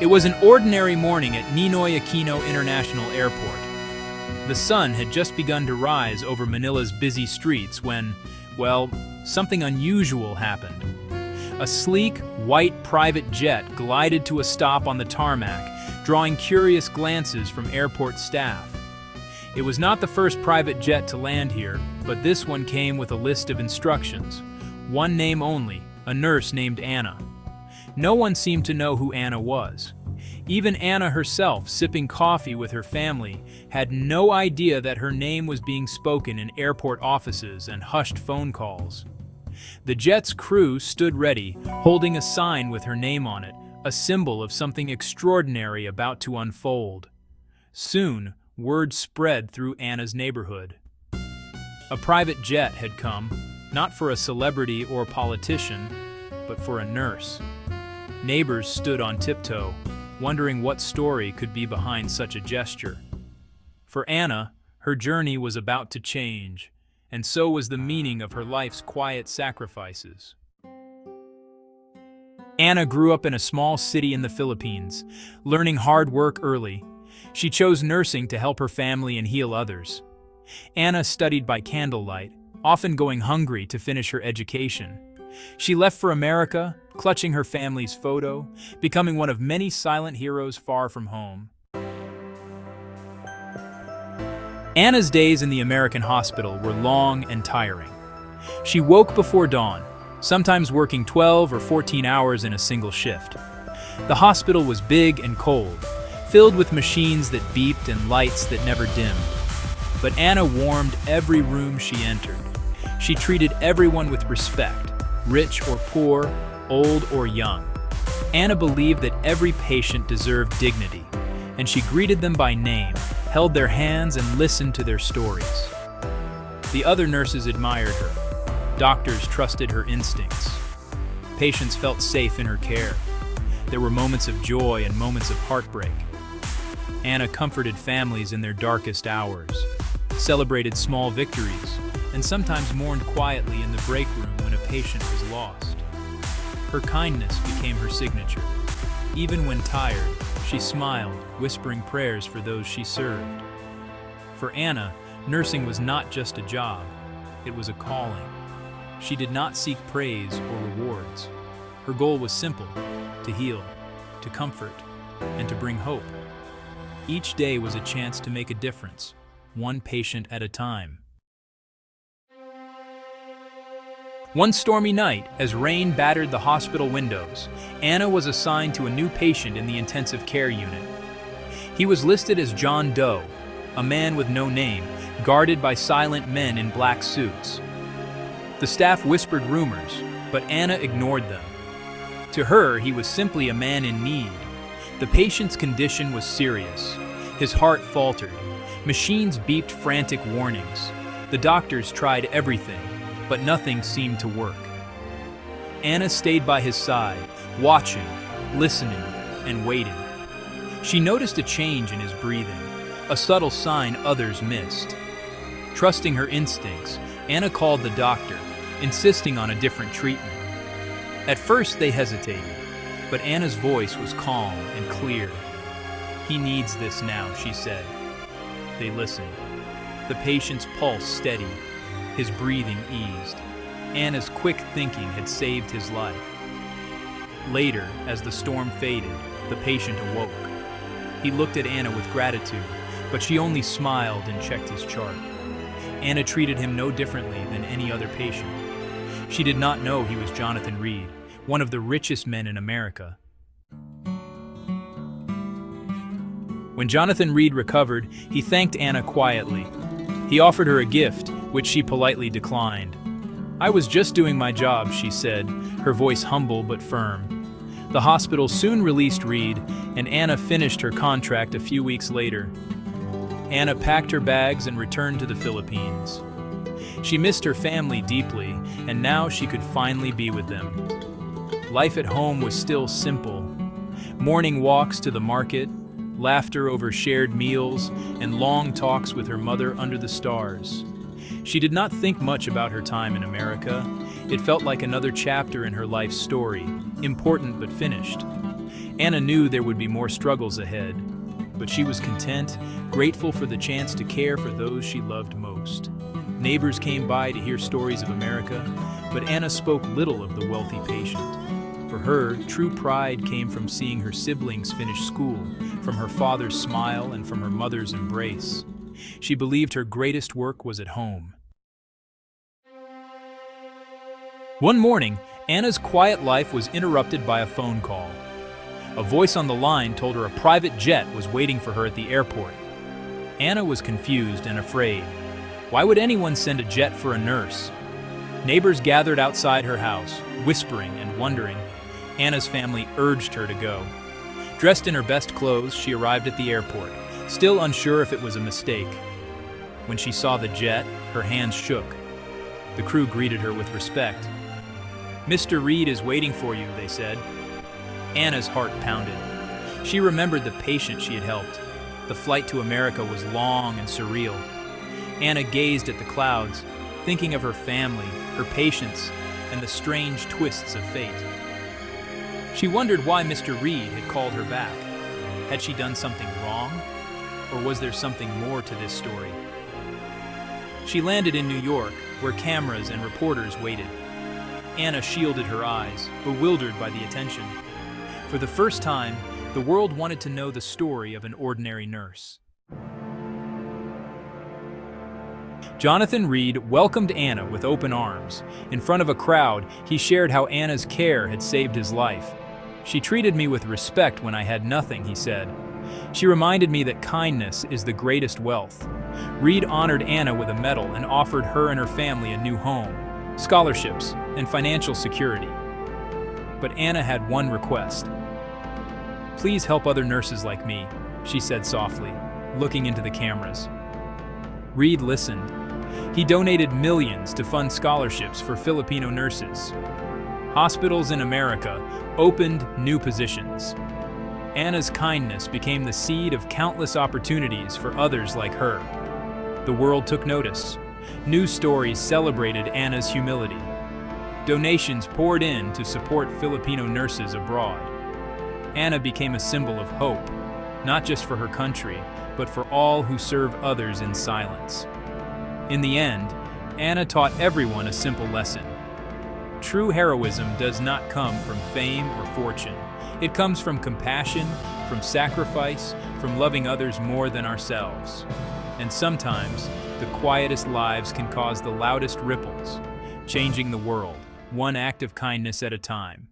It was an ordinary morning at Ninoy Aquino International Airport. The sun had just begun to rise over Manila's busy streets when, well, something unusual happened. A sleek, white private jet glided to a stop on the tarmac, drawing curious glances from airport staff. It was not the first private jet to land here, but this one came with a list of instructions. One name only, a nurse named Anna. No one seemed to know who Anna was. Even Anna herself, sipping coffee with her family, had no idea that her name was being spoken in airport offices and hushed phone calls. The jet's crew stood ready, holding a sign with her name on it, a symbol of something extraordinary about to unfold. Soon, word spread through Anna's neighborhood. A private jet had come, not for a celebrity or politician, but for a nurse. Neighbors stood on tiptoe, wondering what story could be behind such a gesture. For Anna, her journey was about to change, and so was the meaning of her life's quiet sacrifices. Anna grew up in a small city in the Philippines, learning hard work early. She chose nursing to help her family and heal others. Anna studied by candlelight, often going hungry to finish her education. She left for America, clutching her family's photo, becoming one of many silent heroes far from home. Anna's days in the American hospital were long and tiring. She woke before dawn, sometimes working 12 or 14 hours in a single shift. The hospital was big and cold, filled with machines that beeped and lights that never dimmed. But Anna warmed every room she entered. She treated everyone with respect, rich or poor, old or young. Anna believed that every patient deserved dignity, and she greeted them by name, held their hands, and listened to their stories. The other nurses admired her. Doctors trusted her instincts. Patients felt safe in her care. There were moments of joy and moments of heartbreak. Anna comforted families in their darkest hours, celebrated small victories, and sometimes mourned quietly in the break room when a patient was lost. Her kindness became her signature. Even when tired, she smiled, whispering prayers for those she served. For Anna, nursing was not just a job, it was a calling. She did not seek praise or rewards. Her goal was simple: to heal, to comfort, and to bring hope. Each day was a chance to make a difference, one patient at a time. One stormy night, as rain battered the hospital windows, Anna was assigned to a new patient in the intensive care unit. He was listed as John Doe, a man with no name, guarded by silent men in black suits. The staff whispered rumors, but Anna ignored them. To her, he was simply a man in need. The patient's condition was serious. His heart faltered. Machines beeped frantic warnings. The doctors tried everything, but nothing seemed to work. Anna stayed by his side, watching, listening, and waiting. She noticed a change in his breathing, a subtle sign others missed. Trusting her instincts, Anna called the doctor, insisting on a different treatment. At first they hesitated, but Anna's voice was calm and clear. "He needs this now," she said. They listened. The patient's pulse steadied. His breathing eased. Anna's quick thinking had saved his life. Later, as the storm faded, the patient awoke. He looked at Anna with gratitude, but she only smiled and checked his chart. Anna treated him no differently than any other patient. She did not know he was Jonathan Reed, one of the richest men in America. When Jonathan Reed recovered, he thanked Anna quietly. He offered her a gift, which she politely declined. "I was just doing my job," she said, her voice humble but firm. The hospital soon released Reed, and Anna finished her contract a few weeks later. Anna packed her bags and returned to the Philippines. She missed her family deeply, and now she could finally be with them. Life at home was still simple. Morning walks to the market, laughter over shared meals, and long talks with her mother under the stars. She did not think much about her time in America. It felt like another chapter in her life's story, important but finished. Anna knew there would be more struggles ahead, but she was content, grateful for the chance to care for those she loved most. Neighbors came by to hear stories of America, but Anna spoke little of the wealthy patient. For her, true pride came from seeing her siblings finish school, from her father's smile and from her mother's embrace. She believed her greatest work was at home. One morning, Anna's quiet life was interrupted by a phone call. A voice on the line told her a private jet was waiting for her at the airport. Anna was confused and afraid. Why would anyone send a jet for a nurse? Neighbors gathered outside her house, whispering and wondering. Anna's family urged her to go. Dressed in her best clothes, she arrived at the airport, still unsure if it was a mistake. When she saw the jet, her hands shook. The crew greeted her with respect. "Mr. Reed is waiting for you," they said. Anna's heart pounded. She remembered the patient she had helped. The flight to America was long and surreal. Anna gazed at the clouds, thinking of her family, her patients, and the strange twists of fate. She wondered why Mr. Reed had called her back. Had she done something wrong? Or was there something more to this story? She landed in New York, where cameras and reporters waited. Anna shielded her eyes, bewildered by the attention. For the first time, the world wanted to know the story of an ordinary nurse. Jonathan Reed welcomed Anna with open arms. In front of a crowd, he shared how Anna's care had saved his life. "She treated me with respect when I had nothing," he said. "She reminded me that kindness is the greatest wealth." Reed honored Anna with a medal and offered her and her family a new home, scholarships, and financial security. But Anna had one request. "Please help other nurses like me," she said softly, looking into the cameras. Reed listened. He donated millions to fund scholarships for Filipino nurses. Hospitals in America opened new positions. Anna's kindness became the seed of countless opportunities for others like her. The world took notice. News stories celebrated Anna's humility. Donations poured in to support Filipino nurses abroad. Anna became a symbol of hope, not just for her country, but for all who serve others in silence. In the end, Anna taught everyone a simple lesson. True heroism does not come from fame or fortune. It comes from compassion, from sacrifice, from loving others more than ourselves. And sometimes, the quietest lives can cause the loudest ripples, changing the world, one act of kindness at a time.